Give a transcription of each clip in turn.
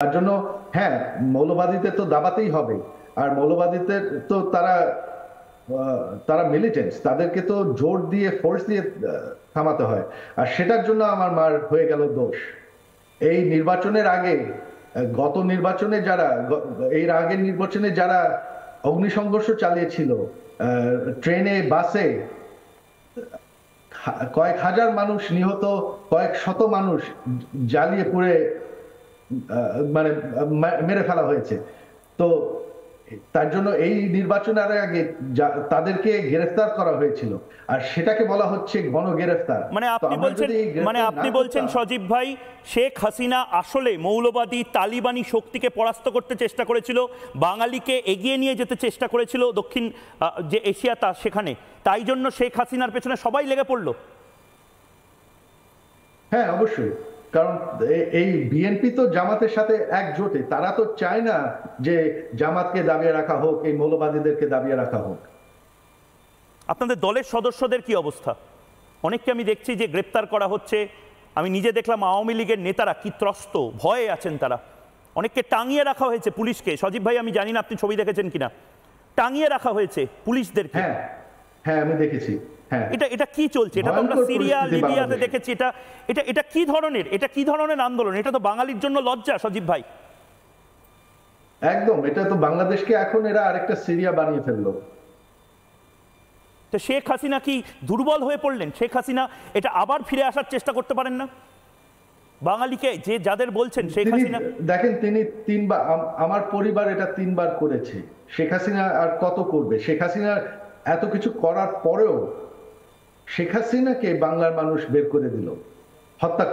তার জন্য হ্যাঁ, মৌলবাদীদের তো দাবাতেই হবে। আর মৌলবাদীদের তো তারা মিলিটেন্টস, তাদেরকে তো জোর দিয়ে ফোর্স দিয়ে থামাতে হয়। আর সেটার জন্য আমার মার হয়ে গেল দোষ। এই নির্বাচনের আগে, গত নির্বাচনে যারা, এর আগের নির্বাচনে যারা অগ্নিসংঘর্ষ চালিয়েছিল, ট্রেনে বাসে কয়েক হাজার মানুষ নিহত, কয়েক শত মানুষ জ্বালিয়ে পুড়ে মানে মেরে ফেলা হয়েছে। তো তার জন্য এই নির্বাচনের আগে তাদেরকে গ্রেফতার করা হয়েছিল, আর সেটাকে বলা হচ্ছে গণগ্রেফতার। আপনি বলছেন সজীব ভাই, শেখ হাসিনা আসলে মৌলবাদী তালিবানি শক্তিকে পরাস্ত করতে চেষ্টা করেছিল, বাঙালিকে এগিয়ে নিয়ে যেতে চেষ্টা করেছিল দক্ষিণ যে এশিয়া সেখানে, তাই জন্য শেখ হাসিনার পেছনে সবাই লেগে পড়লো। হ্যাঁ, অবশ্যই। কারণ এই বিএনপি তো জামাতের সাথে একজোটে, তারা তো চায় না যে জামাতকে দাবিয়ে রাখা হোক, এই মৌলবাদীদেরকে দাবিয়ে রাখা হোক। আপনাদের দলের সদস্যদের কি অবস্থা? অনেককে আমি দেখছি যে গ্রেপ্তার করা হচ্ছে। আমি নিজে দেখলাম আওয়ামী লীগের নেতারা কি ত্রস্ত, ভয়ে আছেন তারা। অনেককে টাঙিয়ে রাখা হয়েছে পুলিশকে। সজীব ভাই, আমি জানি না আপনি ছবি দেখেছেন কিনা, টাঙিয়ে রাখা হয়েছে পুলিশদেরকে। হ্যাঁ হ্যাঁ, আমি দেখেছি। এটা কি চলছে? এটা তো আমরা সিরিয়া লিবিয়াতে দেখেছি। এটা কি ধরনের আন্দোলন? এটা তো বাঙালির জন্য লজ্জা সজীব ভাই। একদম, এটা তো বাংলাদেশকে এখন এরা আরেকটা সিরিয়া বানিয়ে ফেললো। তো শেখ হাসিনা কি দুর্বল হয়ে পড়লেন? শেখ হাসিনা এটা আবার ফিরে আসার চেষ্টা করতে পারেন না? বাঙালিকে যে যাদের বলছেন শেখ হাসিনা, দেখেন তিনি তিনবার, আমার পরিবার এটা তিনবার করেছে। শেখ হাসিনা আর কত করবে? শেখ হাসিনা এত কিছু করার পরেও শেখ হাসিনাকে বাংলার মানুষ বের করে দিল, হত্যা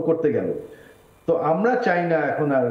করতে গেল। তো আমরা চাই না এখন আর